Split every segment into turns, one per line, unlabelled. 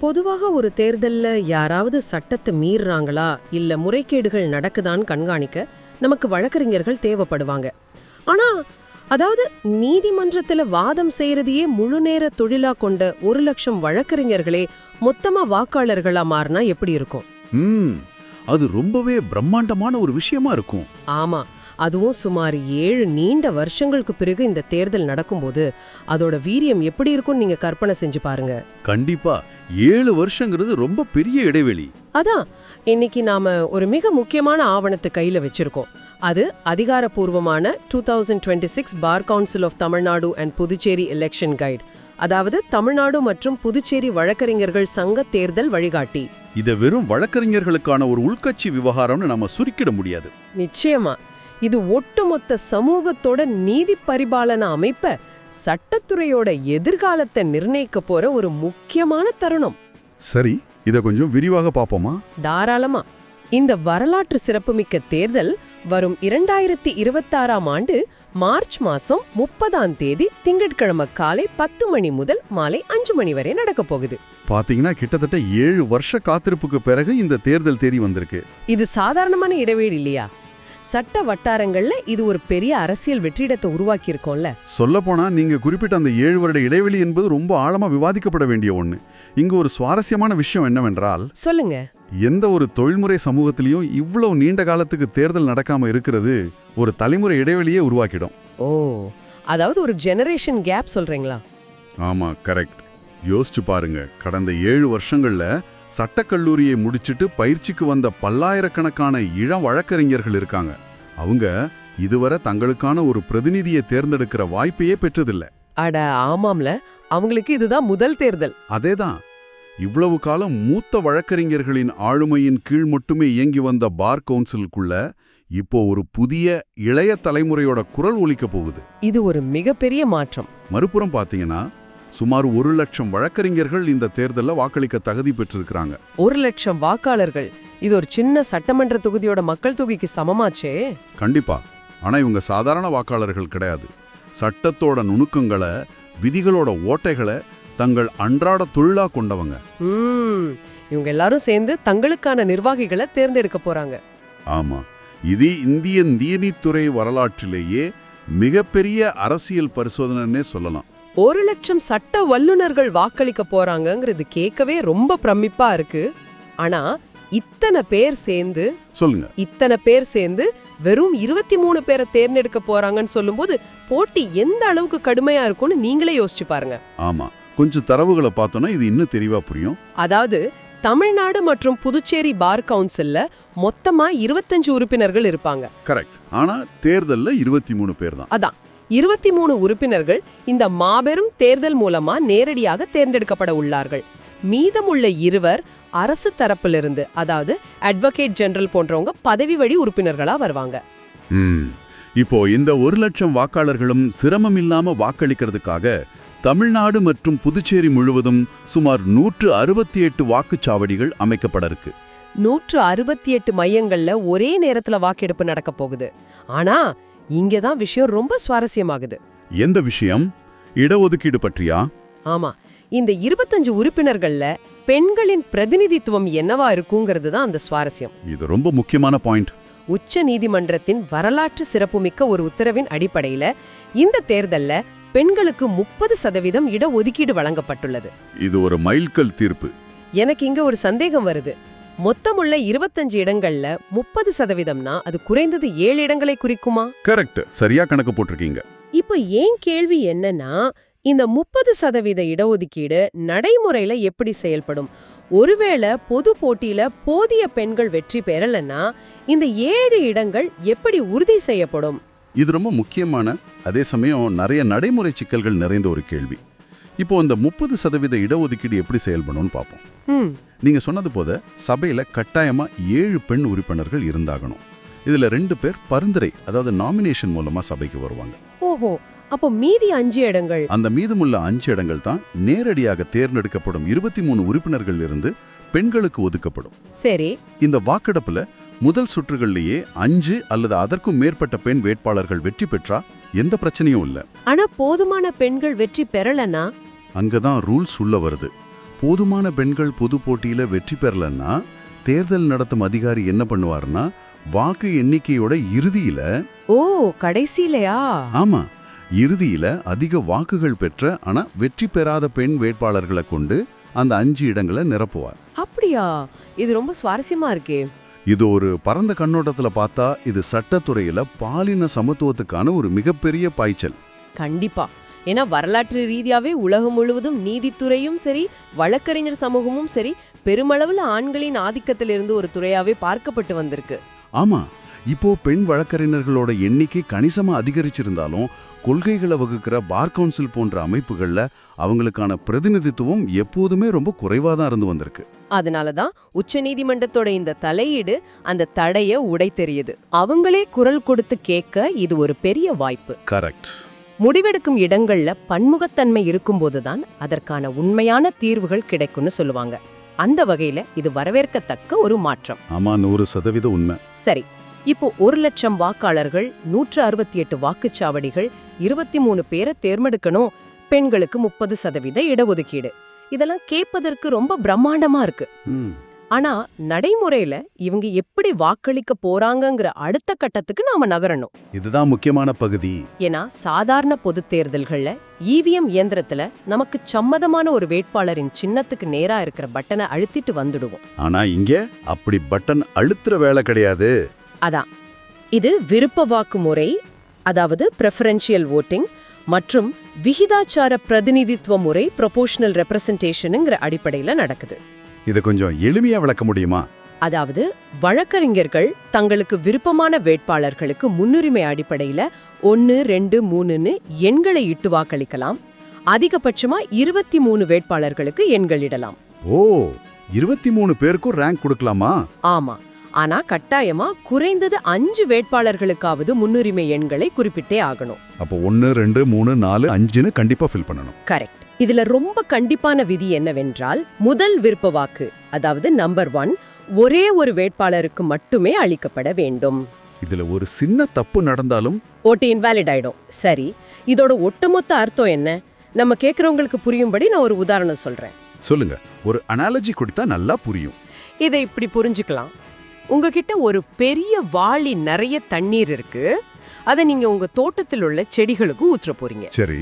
பொதுவாக ஒரு தேர்தல்ல யாராவது சட்டத்தை மீறுறாங்களா இல்ல முறைகேடுகள் நடக்குதான்னு கண்காணிக்க நமக்கு வழக்கறிஞர்கள் தேவைப்படுவாங்க. ஆனா அதாவது நீதிமன்றத்துல வாதம் செய்யறதையே முழுநேர தொழிலா கொண்ட 1,00,000 வழக்கறிஞர்களே மொத்தமா வாக்காளர்களா மாறினா எப்படி இருக்கும்?
அது ரொம்பவே பிரம்மாண்டமான ஒரு விஷயமா இருக்கும்.
ஆமா, அதுவும் சுமார் 7 நீண்ட வருஷங்களுக்கு பிறகு இந்த தேர்தல் நடக்கும்போது அதோட வீரியம் எப்படி இருக்கும்னு நீங்க கற்பனை செஞ்சு பாருங்க.
கண்டிப்பா 7 வருஷங்கிறது ரொம்ப பெரிய இடைவெளி.
அதான் இன்னைக்கு நாம ஒரு மிக முக்கியமான ஆவணத்தை கையில வச்சிருக்கோம். அது அதிகாரப்பூர்வமான 2026 bar council of Tamil Nadu and Puducherry election guide, அதாவது தமிழ்நாடு மற்றும் புதுச்சேரி வழக்கறிஞர்கள் சங்க தேர்தல் வழிகாட்டி.
இத வெறும் வழக்கறிஞர்களுக்கான ஒரு உள்கட்சி விவகாரம்னு நம்ம சுருக்கிட முடியாது.
நிச்சயமா இது ஒட்டுமொத்த சமூகத்தோட நீதி பரிபாலன அமைப்ப, சட்டத்துறையோட எதிர்காலத்தை நிர்ணயிக்க போற ஒரு முக்கியமான தருணம்.
சரி, இத கொஞ்சம் விரிவாக பாப்போமா?
தாராளமா. இந்த வரலாற்று சிறப்புமிக்க தேர்தல் வரும் 2026ஆம் ஆண்டு மார்ச் மாசம் 30ஆம் தேதி திங்கட்கிழமை காலை 10 மணி முதல் மாலை 5 மணி வரை நடக்க போகுது.
பாத்தீங்கன்னா கிட்டத்தட்ட 7 வருஷ காத்திருப்புக்கு பிறகு இந்த தேர்தல் தேதி வந்திருக்கு.
இது சாதாரணமான இடைவெளி இல்லையா? சட்ட வட்டாரங்கள்ல இது ஒரு பெரிய அரசியல் வெற்றிடத்தை உருவாக்கி இருக்கோம்ல.
சொல்லப்போனா நீங்க குறிப்பிட்ட அந்த 7 வருட இடைவெளி என்பது ரொம்ப ஆழமா விவாதிக்கப்பட வேண்டிய ஒண்ணு. இங்க ஒரு சுவாரஸ்யமான விஷயம் என்னவென்றால்,
சொல்லுங்க,
எந்த ஒரு தொழில்முறை சமூகத்திலையும் இவ்வளவு நீண்ட காலத்துக்கு தேர்தல் நடக்காம இருக்கிறது ஒரு தலைமுறை இடைவெளியே உருவாக்கிடும்.
ஓ, அதாவது ஒரு ஜெனரேஷன் கேப் சொல்றீங்களா?
ஆமா, கரெக்ட். யோசிச்சு பாருங்க, கடந்த 7 வருஷங்கள்ல சட்டக்கல்லூரியை முடிச்சிட்டு பயிற்சிக்கு வந்த பல்லாயிரக்கணக்கான இளம் வழக்கறிஞர்கள் இருக்காங்க. அவங்க இதுவரை தங்களுக்கான ஒரு பிரதிநிதியை தேர்ந்தெடுக்கிற வாய்ப்பையே பெற்றதில்லை.
அட ஆமாம்ல, அவங்களுக்கு இதுதான் முதல் தேர்தல்.
அதேதான், இவ்வளவு காலம் மூத்த வழக்கறிஞர்களின் ஆளுமையின் கீழ் மட்டுமே இயங்கி வந்த பார் கவுன்சிலுக்குள்ள இப்போ ஒரு புதிய இளைய தலைமுறையோட குரல் ஒலிக்க போகுது.
இது ஒரு மிகப்பெரிய மாற்றம்.
மறுபுறம் பாத்தீங்கன்னா சுமார் 1,00,000 வழக்கறிஞர்கள் இந்த தேர்தலில் வாக்களிக்க தகுதி பெற்றிருக்கிறாங்க.
1,00,000 வாக்காளர்கள், இது ஒரு சின்ன சட்டமன்ற தொகுதியோட மக்கள் தொகைக்கு சமமாச்சே.
கண்டிப்பா. ஆனா இவங்க சாதாரண வாக்காளர்கள் கிடையாது. சட்டத்தோட நுணுக்கங்களை, விதிகளோட ஓட்டைகளை தங்கள் அன்றாட தொழிலா கொண்டவங்க.
இவங்க எல்லாரும் சேர்ந்து தங்களுக்கான நிர்வாகிகளை தேர்ந்தெடுக்க போறாங்க.
ஆமா, இது இந்திய நீதித்துறை வரலாற்றிலேயே மிகப்பெரிய அரசியல் பரிசோதனைன்னே சொல்லலாம்.
1,00,000 சட்ட வல்லுநர்கள் வாக்களிக்க போறாங்கிறது கேட்கவே ரொம்ப பிரமிப்பா இருக்கு. ஆனா இத்தனை பேர் சேர்ந்து வெறும் 23 பேரை தேர்ந்தெடுக்க போறாங்கன்னு சொல்லும்போது போட்டி எந்த அளவுக்கு கடுமையா இருக்கும்னு நீங்களே யோசிச்சு பாருங்க.
ஆமா, கொஞ்சம் தரவுகளை பார்த்தோம்னா இது இன்னும் தெளிவா புரியும்.
அதாவது தமிழ்நாடு மற்றும் புதுச்சேரி பார் கவுன்சில்ல மொத்தமா 25 உறுப்பினர்கள் இருப்பாங்க.
கரெக்ட். ஆனா தேர்தல்ல 23 பேர் தான்.
அதான் 23 உறுப்பினர்கள் இந்த மாபெரும் தேர்தல் மூலமா நேரடியாக தேர்ந்தெடுக்கப்பட உள்ளார்கள். மீதமுள்ள 2 அரசு தரப்பிலிருந்து, அதாவது அட்வொகேட் ஜெனரல் போன்றவங்க பதவி வழி உறுப்பினர்களா வருவாங்க.
இப்போ இந்த 1,00,000 வாக்காளர்களும் சிரமம் இல்லாம வாக்களிக்கிறதுக்காக தமிழ்நாடு மற்றும் புதுச்சேரி முழுவதும் சுமார் 168 வாக்குச்சாவடிகள் அமைக்கப்பட இருக்கு.
168 மையங்கள்ல ஒரே நேரத்துல வாக்கெடுப்பு நடக்க போகுது. ஆனா இங்கதான் விஷயம் ரொம்ப சுவாரஸ்யமாகுது.
எந்த விஷயம்? இடஒதுக்கீடு பற்றியா?
ஆமா, இந்த 25 உறுப்பினர்கள்ல பெண்களின் பிரதிநிதித்துவம் என்னவா இருக்குங்கிறது தான் அந்த சுவாரஸ்யம்.
இது ரொம்ப முக்கியமான பாயிண்ட்.
உச்ச நீதிமன்றத்தின் வரலாற்று சிறப்புமிக்க ஒரு உத்தரவின் அடிப்படையில இந்த தேர்தல்ல பெண்களுக்கு 30% இடஒதுக்கீடு வழங்கப்பட்டுள்ளது.
இது ஒரு மைல்கல் தீர்ப்பு.
எனக்கு இங்க ஒரு சந்தேகம் வருது. மொத்தமுள்ள 25 இடங்கள்ல 30%னா அது குறைந்தது 7 இடங்களை குறிக்குமா?
கரெக்ட், சரியா கணக்கு போட்டிருக்கீங்க.
இப்போ ஏன் கேள்வி என்னன்னா, இந்த 30% இடஒதுக்கீடு நடைமுறையில எப்படி செயல்படும்? ஒருவேளை பொது போட்டியில போதிய பெண்கள் வெற்றி பெறலன்னா இந்த 7 இடங்கள் எப்படி உறுதி செய்யப்படும்?
இது ரொம்ப முக்கியமான, அதே சமயம் நிறைய நடைமுறை சிக்கல்கள் நிறைந்த ஒரு கேள்வி. இப்போ இந்த 30% இடஒதுக்கீடு எப்படி செயல்படும்னு பார்ப்போம். நீங்க சொன்னது போல சபையில கட்டாயமா 7 பெண் உறுப்பினர்கள் இருந்தாகணும். இதுல 2 பேர் பரிந்துரை, அதாவது நாமினேஷன் மூலமா சபைக்கு வருவாங்க.
ஓஹோ, அப்போ மீதி 5 இடங்கள்,
அந்த மீதமுள்ள 5 இடங்கள் தான் நேரடியாக தேர்ந்தெடுக்கப்படும் 23 உறுப்பினர்கள் இருந்து பெண்களுக்கு ஒதுக்கப்படும்.
சரி,
இந்த வாக்கெடுப்புல முதல் சுற்றுகள்லயே 5 அல்லது அதற்கும் மேற்பட்ட பெண் வேட்பாளர்கள் வெற்றி பெற்றா எந்த பிரச்சனையும் இல்ல.
ஆனா போதுமான பெண்கள் வெற்றி பெறலனா
அங்கதான் ரூல்ஸ் உள்ள வருது. போதுமான பெண்கள் பொது போட்டியில வெற்றி பெறலன்னா தேர்தல் நடத்தும் அதிகாரி என்ன பண்ணுவாருன்னா வாக்கு எண்ணிக்கையோட இறுதியில
ஓ கடைசியிலையா?
ஆமா, இறுதியில அதிக வாக்குகள் பெற்ற ஆனா வெற்றி பெறாத பெண் வேட்பாளர்களை கொண்டு அந்த 5 இடங்களை நிரப்புவார்.
அப்படியா? இது ரொம்ப சுவாரஸ்யமா இருக்கே.
இது ஒரு பரந்த கண்ணோட்டத்துல பார்த்தா இது சட்டத்துறையில பாலின சமத்துவத்துக்கான ஒரு மிகப்பெரிய பாய்ச்சல்.
கண்டிப்பா. ஏன்னா வரலாற்று ரீதியாவே உலகம் முழுவதும் நீதித்துறையும் சரி வழக்கறிஞர் சமூகமும் சரி பெருமளவுல ஆண்களின் ஆதிக்கத்திலிருந்து ஒரு துறையாவே பார்க்கப்பட்டு வந்திருக்கு.
ஆமா, இப்போ பெண் வழக்கறிஞர்களோட எண்ணிக்கை கணிசமா அதிகரிச்சிருந்தாலும் கொள்கைகளை வகுக்கிற பார் கவுன்சில் போன்ற அமைப்புகள்ல அவங்களுக்கான பிரதிநிதித்துவம் எப்போதுமே ரொம்ப குறைவாதான் இருந்து வந்திருக்கு.
அதனாலதான் உச்சநீதிமன்றத்தோட இந்த தலையீடு அந்த தடைய உடைத்தெறியுது. அவங்களே குரல் கொடுத்து கேட்க இது ஒரு பெரிய வாய்ப்பு.
கரெக்ட்.
முடிவெடுக்கும் இடங்கள்ல பன்முகத்தன்மை இருக்கும்போதுதான் அதற்கான உண்மையான தீர்வுகள் கிடைக்கும்னு சொல்லுவாங்க. அந்த வகையில இது வரவேற்கத்தக்க ஒரு மாற்றம்.
ஆமா, 100% உண்மை.
சரி, இப்போ 1,00,000 வாக்காளர்கள், 168 வாக்குச்சாவடிகள், 23 பேரை தேர்ந்தெடுக்கணும், பெண்களுக்கு 30% இடஒதுக்கீடு. இதெல்லாம் கேட்பதற்கு ரொம்ப பிரம்மாண்டமா இருக்கு. ஆனா நடைமுறையில இவங்க எப்படி வாக்களிக்க போறாங்கங்கிற அடுத்த கட்டத்துக்கு நாம நகரணும்.
இதுதான் முக்கியமான பகுதி.
ஏன்னா சாதாரண பொது தேர்தல்கள்ல இவிஎம் இயந்திரத்துல நமக்கு சம்மதமான ஒரு வேட்பாளரின் சின்னத்துக்கு நேரா இருக்கிற பட்டனை அழுத்திட்டு வந்துடுவோம்.
ஆனா இங்க அப்படி பட்டன் அழுத்துற வேலை கிடையாது.
அதான், இது விருப்ப வாக்கு முறை, அதாவது பிரெஃபரன்ஷியல் வோட்டிங் மற்றும் விகிதாச்சார பிரதிநிதித்துவ முறை ப்ரொபோஷனல் ரெப்ரசன்டேஷனுங்கிற அடிப்படையில நடக்குது.
இதை கொஞ்சம் எளிமையா விளக்க முடியுமா?
அதாவது வழக்கறிஞர்கள் தங்களுக்கு விருப்பமான வேட்பாளர்களுக்கு முன்னுரிமை அடிப்படையில 1, 2, 3ன்னு எண்களை இட்டு வாக்களிக்கலாம். அதிகபட்சமா 23 வேட்பாளர்களுக்கு எண்கள் இடலாம்.
ஓ, 23 பேருக்கும் ரேங்க் கொடுக்கலாமா?
ஆமா, ஆனா கட்டாயமா குறைந்தது 5 வேட்பாளர்களுக்காவது முன்னுரிமை எண்களை குறிப்பிட்டே ஆகணும்.
அப்போ 1, 2, 3, 4, 5ன்னு கண்டிப்பா ஃபில் பண்ணணும்.
கரெக்ட். இதுல ரொம்ப கண்டிப்பான விதி என்னவென்றால் முதல் விருப்ப வாக்கு, அதாவது நம்பர் 1, ஒரே ஒரு வேட்பாளருக்கு மட்டுமே அளிக்கப்பட வேண்டும்.
இதுல ஒரு சின்ன தப்பு நடந்தாலும்
ஓட்டு இன்வாலிட் ஆயிடும். சரி, இதோட ஒட்டுமொத்த அர்த்தம் என்ன? நம்ம கேக்குறவங்களுக்கு புரியும்படி நான் ஒரு உதாரணம் சொல்றேன்.
சொல்லுங்க. ஒரு அனாலஜி கொடுத்தா நல்லா புரியும்.
இதை இப்படி புரிஞ்சுக்கலாம். உங்ககிட்ட ஒரு பெரிய வாளி நிறைய தண்ணீர் இருக்கு. அதை நீங்க உங்க தோட்டத்தில் உள்ள செடிகளுக்கு ஊற்ற போறீங்க.
சரி.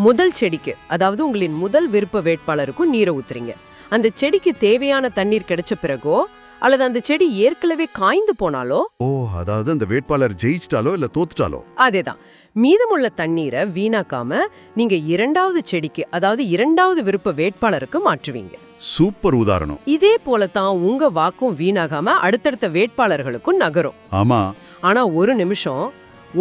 முதல் செடிக்கு, அதாவது உங்களின் முதல் விருப்ப வேட்பாளருக்கும் நீரை ஊத்துறீங்க. அந்த செடிக்கு தேவையான தண்ணீர் கிடைச்ச பிறகோ அல்லது அந்த செடி ஏற்கனவே காய்ந்து போனாலோ,
ஓ, அதாவது அந்த வேட்பாளர் ஜெயிச்சிட்டாலோ இல்ல தோத்துட்டாலோ,
அதேதான், மீதமுள்ள தண்ணீரை வீணாக்காம நீங்க 2வது செடிக்கு, அதாவது 2வது விருப்ப வேட்பாளருக்கு மாற்றுவீங்க.
சூப்பர் உதாரணம்.
இதே போலதான் உங்க வாக்கும் வீணாகாம அடுத்தடுத்த வேட்பாளர்களுக்கும் நகரும்.
ஆமா.
ஆனா ஒரு நிமிஷம்,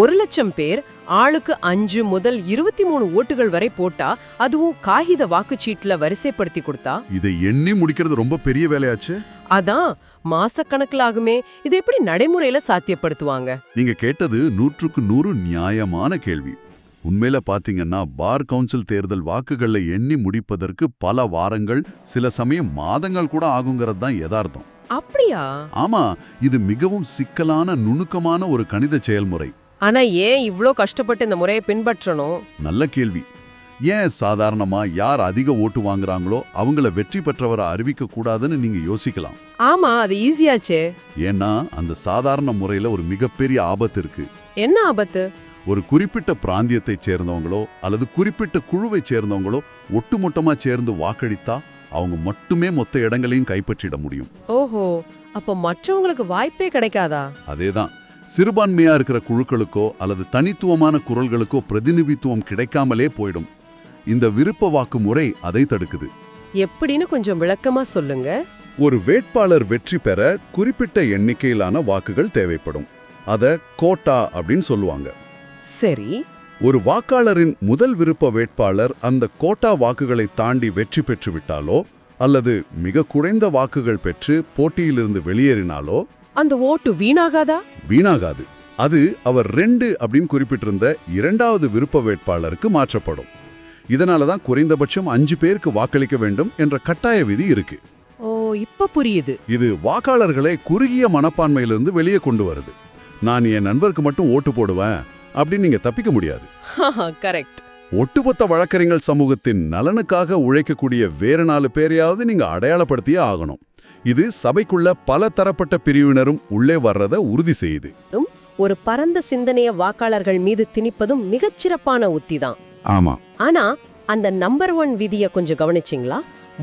1,00,000 பேர் ஆளுக்கு 5 முதல் 23 ஓட்டுகள் வரை போட்டா, அதுவும் காகித வாக்குச்சீட்டுல வரிசைப்படுத்தி கொடுத்தா,
இதை எண்ணி முடிக்கிறது ரொம்ப பெரிய வேலையாச்சு.
அதான் மாசக்கணக்கில் ஆகுமே. இதை எப்படி நடைமுறையில சாத்தியப்படுத்துவாங்க?
நீங்க கேட்டது 100க்கு 100 நியாயமான கேள்வி. உண்மையில பாத்தீங்கன்னா பார் கவுன்சில் தேர்தல் வாக்குகளை எண்ணி முடிப்பதற்கு பல வாரங்கள், சில சமயம் மாதங்கள் கூட ஆகுங்கிறது தான் யதார்த்தம்.
அப்படியா?
ஆமா, இது மிகவும் சிக்கலான நுணுக்கமான ஒரு கணித செயல்முறை.
ஆனா ஏன் இவ்ளோ கஷ்டப்பட்டு இந்த முறையை பின்பற்றணும்?
நல்ல கேள்வி. ஏன் சாதாரணமா யார் அதிக ஓட்டு வாங்குறாங்களோ அவங்கள வெற்றி பெற்றவரை அறிவிக்க கூடாதுன்னு நீங்க யோசிக்கலாம்.
ஆமா, அது ஈஸியாச்சே.
ஏன்னா அந்த சாதாரண முறையில ஒரு மிகப்பெரிய ஆபத்து இருக்கு.
என்ன ஆபத்து?
ஒரு குறிப்பிட்ட பிராந்தியத்தைச் சேர்ந்தவங்களோ அல்லது குறிப்பிட்ட குழுவை சேர்ந்தவங்களோ ஒட்டுமொத்தமா சேர்ந்து வாக்களித்தா அவங்க மட்டுமே மொத்த இடங்களையும் கைப்பற்றிட முடியும்.
ஓஹோ, அப்ப மற்றவங்களுக்கு வாய்ப்பே கிடைக்காதா?
அதேதான். சிறுபான்மையா இருக்கிற குழுக்களுக்கோ அல்லது தனித்துவமான குரல்களுக்கோ பிரதிநிதித்துவம் கிடைக்காமலே போயிடும். இந்த விருப்ப வாக்கு முறை அதை தடுக்குது.
எப்படின்னு கொஞ்சம் விளக்கமா சொல்லுங்க.
ஒரு வேட்பாளர் வெற்றி பெற குறிப்பிட்ட எண்ணிக்கையிலான வாக்குகள் தேவைப்படும். அத கோட்டா அப்படின்னு சொல்லுவாங்க.
சரி.
ஒரு வாக்காளரின் முதல் விருப்ப வேட்பாளர் அந்த கோட்டா வாக்குகளை தாண்டி வெற்றி பெற்றுவிட்டாலோ அல்லது மிக குறைந்த வாக்குகள் பெற்று போட்டியிலிருந்து வெளியேறினாலோ
அந்த ஓட்டு வீணாகாதா?
வீணாகாது. அது அவர் 2 அப்படின்னு குறிப்பிட்டிருந்த 2வது விருப்ப வேட்பாளருக்கு மாற்றப்படும். இதனாலதான் குறைந்தபட்சம் 5 பேருக்கு வாக்களிக்க வேண்டும் என்ற கட்டாய விதி இருக்கு.
ஓ, இப்ப புரியுது.
இது வாக்காளர்களை குறுகிய மனப்பான்மையிலிருந்து வெளியே கொண்டு வருது. நான் என் நண்பருக்கு மட்டும் ஓட்டு போடுவேன் அப்படின்னு நீங்க தப்பிக்க முடியாது.
கரெக்ட்.
ஒட்டுமொத்த வழக்கறிஞர் சமூகத்தின் நலனுக்காக உழைக்கக்கூடிய வேற 4 பேரையாவது நீங்க அடையாளப்படுத்தியே ஆகணும். இது சபைக்குள்ள பல தரப்பட்ட பிரிவினரும் உள்ளே வர்றத உறுதி செய்யுது.
ஒரு பரந்த சிந்தனைய வாக்காளர்கள் மீது திணிப்பதும் மிகச்சிறப்பான உத்திதான்.
ஆமா.
ஆனா அந்த நம்பர் 1 விதிய கொஞ்சம் கவனிச்சிங்களா?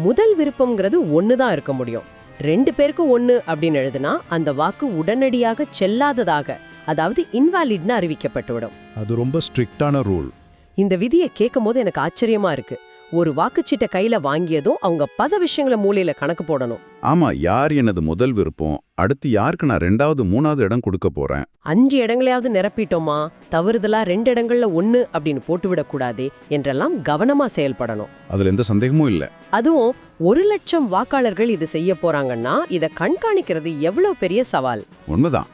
முதல் விருப்பம்ங்கிறது ஒண்ணுதான் இருக்க முடியும். 2 பேருக்கும் 1 அப்படின்னு எழுதுனா அந்த வாக்கு உடனடியாக செல்லாததாக, அதாவது இன்வாலிட்னு அறிவிக்கப்பட்டுவிடும்.
அது ரொம்ப ஸ்ட்ரிக்டான ரூல்.
இந்த விதியை கேட்கும் போது எனக்கு ஆச்சரியமா இருக்கு. ஒரு வாக்குச்சீட்டை கையில வாங்கியதும் அவங்க 10 விஷயங்களை மூலையில கணக்கு போடணும்.
ஆமா, யார் எனது முதல் விருப்பம், அடுத்து யாருக்கு நான் 2வது 3வது இடம் கொடுக்க போறேன்,
5 இடங்களையாவது நிரப்பிட்டோமா, தவறுதலா 2 இடங்கள்ல 1 அப்படின்னு போட்டுவிடக்கூடாதே என்றெல்லாம் கவனமா செயல்படணும்.
அதுல எந்த சந்தேகமும் இல்ல.
அதுவும் 1,00,000 வாக்காளர்கள் இது செய்ய போறாங்கன்னா இத கண்காணிக்கிறது எவ்வளவு பெரிய சவால்.
உண்மைதான்.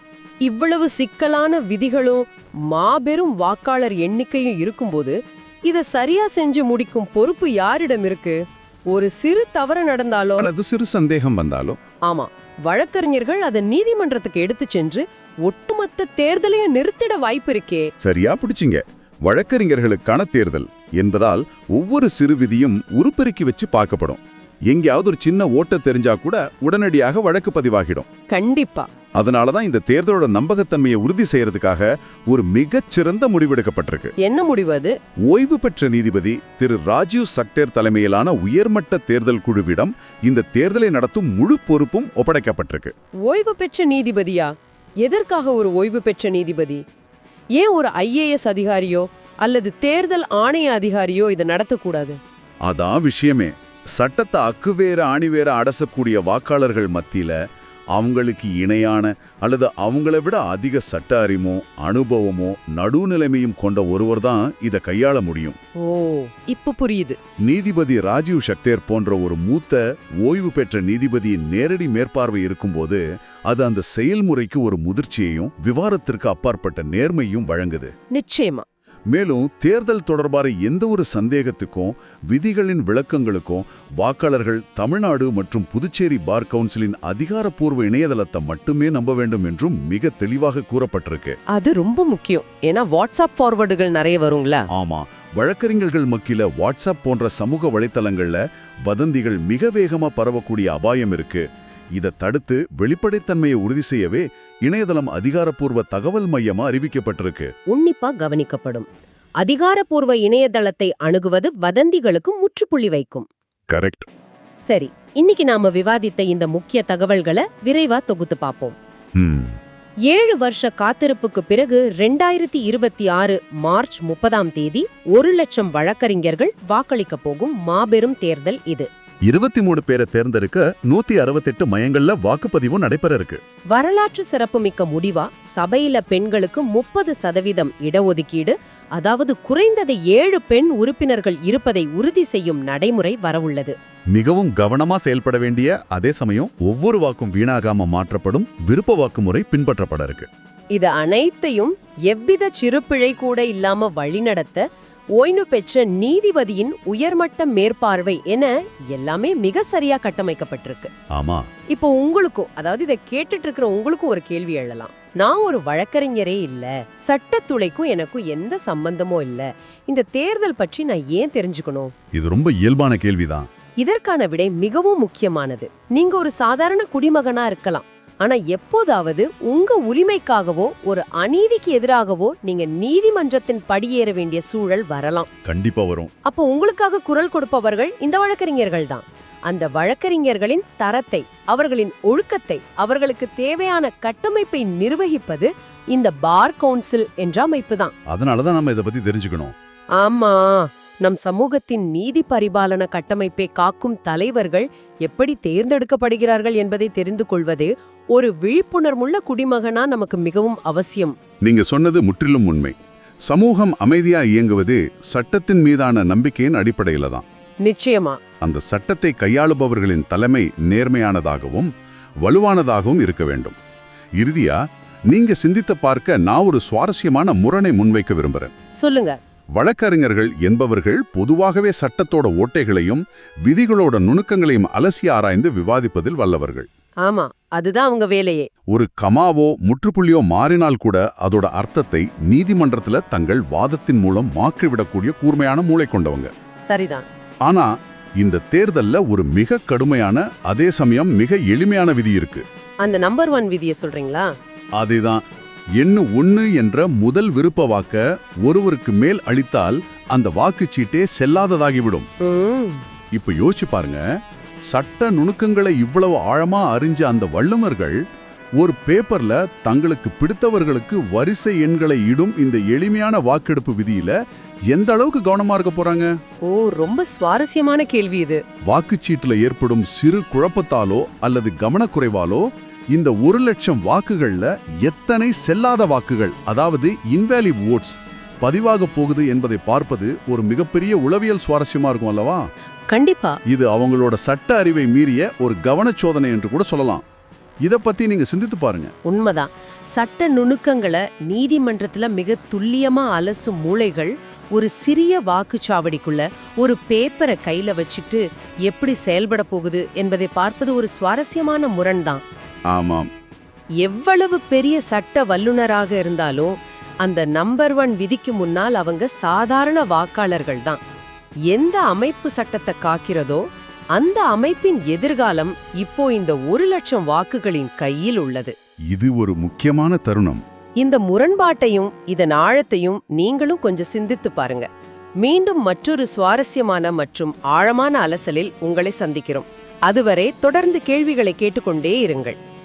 இவ்வளவு சிக்கலான விதிகளும் மாபெரும் வாக்காளர் எண்ணிக்கையும் இருக்கும்போது இத சரியா செஞ்சு முடிக்கும் பொறுப்பு யாரிடம் இருக்கு? ஒரு சிறு தவறு நடந்தாலோ
அல்லது சிறு சந்தேகம் வந்தாலோ,
ஆமா, வழக்கறிஞர்கள் அதை நீதிமன்றத்துக்கு எடுத்து சென்று ஒட்டுமொத்த தேர்தலையும் நிறுத்திட வாய்ப்பு இருக்கே.
சரியா பிடிச்சிங்க. வழக்கறிஞர்களுக்கான தேர்தல் என்பதால் ஒவ்வொரு சிறு விதியும் உருப்பெருக்கி வச்சு பார்க்கப்படும். எங்கேயாவது ஒரு சின்ன ஓட்ட தெரிஞ்சா கூட உடனடியாக வழக்கு பதிவாகிடும்.
கண்டிப்பா.
அதனாலதான் இந்த தேர்தலோட நம்பகத்தன்மையை உறுதி செய்யறதுக்காக ஒரு மிகச்சிறந்த முடிவெடுக்கப்பட்டிருக்கு.
என்ன முடிவு அது?
ஓய்வு பெற்ற நீதிபதி திரு ராஜீவ் சக்டேர் தலைமையிலான உயர்மட்ட தேர்தல் குழுவிடம் இந்த தேர்தலை நடத்தும் முழு பொறுப்பும் ஒப்படைக்கப்பட்டிருக்கு.
ஓய்வு பெற்ற நீதிபதியா? எதற்காக ஒரு ஓய்வு பெற்ற நீதிபதி? ஏன் ஒரு IAS அதிகாரியோ அல்லது தேர்தல் ஆணைய அதிகாரியோ இதை நடத்தக்கூடாது?
அதான் விஷயமே. சட்டத்தை அக்குவேற ஆணிவேற அடசக்கூடிய வாக்காளர்கள் மத்தியில அவங்களுக்கு இணையான அல்லது அவங்கள விட அதிக சட்ட அறிமோ அனுபவமோ நடுநிலைமையும் கொண்ட ஒருவர் தான் இதை கையாள முடியும்.
ஓ, இப்ப புரியுது.
நீதிபதி ராஜீவ் சக்தேர் போன்ற ஒரு மூத்த ஓய்வு பெற்ற நீதிபதியின் நேரடி மேற்பார்வை இருக்கும்போது அது அந்த செயல்முறைக்கு ஒரு முதிர்ச்சியையும் விவாதத்திற்கு அப்பாற்பட்ட நேர்மையும் வழங்குது.
நிச்சயமா.
மேலும் தேர்தல் தொடர்பான எந்த ஒரு சந்தேகத்துக்கும் விதிகளின் விளக்கங்களுக்கும் வாக்காளர்கள் தமிழ்நாடு மற்றும் புதுச்சேரி பார் கவுன்சிலின் அதிகாரப்பூர்வ இணையதளத்தை மட்டுமே நம்ப வேண்டும் என்றும் மிக தெளிவாக கூறப்பட்டிருக்கு.
அது ரொம்ப முக்கியம். ஏன்னா வாட்ஸ்அப் ஃபார்வர்டுகள் நிறைய வருங்களா?
ஆமா, வழக்கறிஞர்கள் மத்தியில வாட்ஸ்அப் போன்ற சமூக வலைத்தளங்கள்ல வதந்திகள் மிக வேகமா பரவக்கூடிய அபாயம் இருக்கு. இதை தடுத்து வெளிப்படைத்தன்மையை உறுதி செய்யவே இணையதளம் அதிகாரப்பூர்வ தகவல் மையமா அறிவிக்கப்பட்டிருக்கு.
உன்னிப்பா கவனிக்கப்படும். அதிகாரப்பூர்வ இணையதளத்தை அணுகுவது வதந்திகளுக்கு முற்றுப்புள்ளி வைக்கும்.
கரெக்ட்.
சரி, இன்னைக்கு நாம விவாதித்த இந்த முக்கிய தகவல்களை விரைவா தொகுத்து பார்ப்போம். 7 வருஷ காத்திருப்புக்கு பிறகு 2026 மார்ச் 30ஆம் தேதி 1,00,000 வழக்கறிஞர்கள் வாக்களிக்க போகும் மாபெரும் தேர்தல் இது.
23 பேரை தேர்ந்தெடுக்க 168 மையங்கள்ல வாக்குப்பதிவும் நடைபெற இருக்கு.
வரலாற்று சிறப்புமிக்க முடிவா சபையில பெண்களுக்கு 30% இடஒதுக்கீடு, அதாவது குறைந்தது 7 பெண் உறுப்பினர்கள் இருப்பதை உறுதி செய்யும் நடைமுறை வரவுள்ளது.
மிகவும் கவனமா செயல்பட வேண்டிய அதே சமயம் ஒவ்வொரு வாக்கும் வீணாகாம மாற்றப்படும் விருப்ப வாக்குமுறை பின்பற்றப்பட இருக்கு.
இது அனைத்தையும் எவ்வித சிறுபிழை கூட இல்லாம வழிநடத்த ஓய்வு பெற்ற நீதிபதியின் உயர்மட்ட மேற்பார்வை என எல்லாமே மிக சரியா கட்டமைக்கப்பட்டிருக்கு.
ஆமா.
இப்போ உங்களுக்கும், அதாவது இதை கேட்டுட்டு இருக்கிற உங்களுக்கும் ஒரு கேள்வி எழலாம். நான் ஒரு வழக்கறிஞரே இல்ல, சட்டத்துறைக்கும் எனக்கும் எந்த சம்பந்தமும் இல்ல, இந்த தேர்தல் பற்றி நான் ஏன் தெரிஞ்சுக்கணும்?
இது ரொம்ப இயல்பான கேள்விதான்.
இதற்கான விடை மிகவும் முக்கியமானது. நீங்க ஒரு சாதாரண குடிமகனா இருக்கலாம். ஆனா எப்போதாவது உங்க உரிமைக்காகவோ ஒரு அநீதிக்கு எதிராகவோ நீங்க நீதிமன்றத்தின் படியேற வேண்டிய சூழல் வரலாம்.
கண்டிப்பா வரும்.
அப்போ உங்களுக்காக குரல் கொடுப்பவர்கள் இந்த வழக்கறிஞர்கள் தான். அந்த வழக்கறிஞர்களின் தரத்தை, அவர்களின் ஒழுக்கத்தை, அவர்களுக்கு தேவையான கட்டமைப்பை நிர்வகிப்பது இந்த பார் கவுன்சில் என்ற அமைப்பு தான்.
அதனாலதான் நம்ம இதை பத்தி தெரிஞ்சுக்கணும்.
ஆமா, நம் சமூகத்தின் நீதி பரிபாலன கட்டமைப்பை காக்கும் தலைவர்கள் எப்படி தேர்ந்தெடுக்கப்படுகிறார்கள் என்பதை தெரிந்து கொள்வது ஒரு விழிப்புணர்வுள்ள குடிமகனா நமக்கு மிகவும் அவசியம்.
நீங்க சொன்னது முற்றிலும் உண்மை. சமூகம் அமைதியா இயங்குவது சட்டத்தின் மீதான நம்பிக்கையின் அடிப்படையில தான்.
நிச்சயமா.
அந்த சட்டத்தை கையாளுபவர்களின் தலைமை நேர்மையானதாகவும் வலுவானதாகவும் இருக்க வேண்டும். இறுதியா நீங்க சிந்தித்து பார்க்க நான் ஒரு சுவாரஸ்யமான முரணை முன்வைக்க விரும்புறேன்.
சொல்லுங்க.
வழக்கறிஞர்கள் என்பவர்கள் பொதுவாகவே சட்டத்தோட ஓட்டைகளையும் விதிகளோட நுணுக்கங்களையும் அலசி ஆராய்ந்து விவாதிப்பதில் வல்லவர்கள்.
ஆமா, அதுதான் அவங்க வேலையே.
ஒரு கமாவோ முற்றுப்புள்ளியோ மாறினால் கூட அதோட அர்த்தத்தை நீதிமன்றத்துல தங்கள் வாதத்தின் மூலம் மாற்றிவிடக்கூடிய கூர்மையான மூளை கொண்டவங்க.
சரிதான்.
ஆனா இந்த தேர்தல்ல ஒரு மிக கடுமையான அதே சமயம் மிக எளிமையான விதி இருக்கு.
அந்த நம்பர் 1 விதியை சொல்றீங்களா?
அதுதான், எண்ணு 1 என்ற முதல் விருப்ப வாக்க ஒருவருக்கு மேல் அளித்தால் அந்த வாக்குச்சீட்டே செல்லாததாகிவிடும். இப்ப யோசிச்சு பாருங்க, சட்ட நுணுக்கங்களை இவ்வளவு ஆழமா அறிஞ்ச அந்த வல்லுநர்கள் ஒரு பேப்பர்ல தங்களுக்கு பிடித்தவர்களுக்கு வரிசை எண்களை இடும் இந்த எளிமையான வாக்கெடுப்பு விதியில எந்த அளவுக்கு கவனமா இருக்க போறாங்க?
ஓ, ரொம்ப சுவாரஸ்யமான கேள்வி இது.
வாக்குச்சீட்டுல ஏற்படும் சிறு குழப்பத்தாலோ அல்லது கவனக்குறைவாலோ இந்த 1,00,000 வாக்குகள்ல எத்தனை செல்லாத வாக்குகள், அதாவது இன்வேலிட் ஓட்ஸ் பதிவாக போகுது என்பதை பார்ப்பது ஒரு மிகப்பெரிய உளவியல் சுவாரஸ்யமா இருக்கும் அல்லவா?
கண்டிப்பா.
இது அவங்களோட சட்ட அறிவை மீறிய ஒரு கவனச்சோதனை என்று கூட சொல்லலாம். இத பத்தி நீங்க சிந்தித்து பாருங்க.
உண்மைதான். சட்ட நுணுக்கங்களை நீதிமன்றத்துல மிக துல்லியமா அலசும் மூளைகள் ஒரு சிறிய வாக்குச்சாவடிக்குள்ள ஒரு பேப்பரை கையில வச்சுட்டு எப்படி செயல்பட போகுது என்பதை பார்ப்பது ஒரு சுவாரஸ்யமான முரண்தான்.
ஆமாம்.
எவ்வளவு பெரிய சட்ட வல்லுனராக இருந்தாலும் அந்த நம்பர் 1 விதிக்கு முன்னால் அவங்க சாதாரண வாக்காளர்கள் தான். எந்த அமைப்பு சட்டத்தை காக்கிறதோ அந்த அமைப்பின் எதிர்காலம் இப்போ இந்த 1,00,000 வாக்குகளின் கையில் உள்ளது.
இது ஒரு முக்கியமான தருணம்.
இந்த முரண்பாட்டையும் இதன் ஆழத்தையும் நீங்களும் கொஞ்சம் சிந்தித்து பாருங்க. மீண்டும் மற்றொரு சுவாரஸ்யமான மற்றும் ஆழமான அலசலில் உங்களை சந்திக்கிறோம். அதுவரை தொடர்ந்து கேள்விகளை கேட்டுக்கொண்டே இருங்கள்.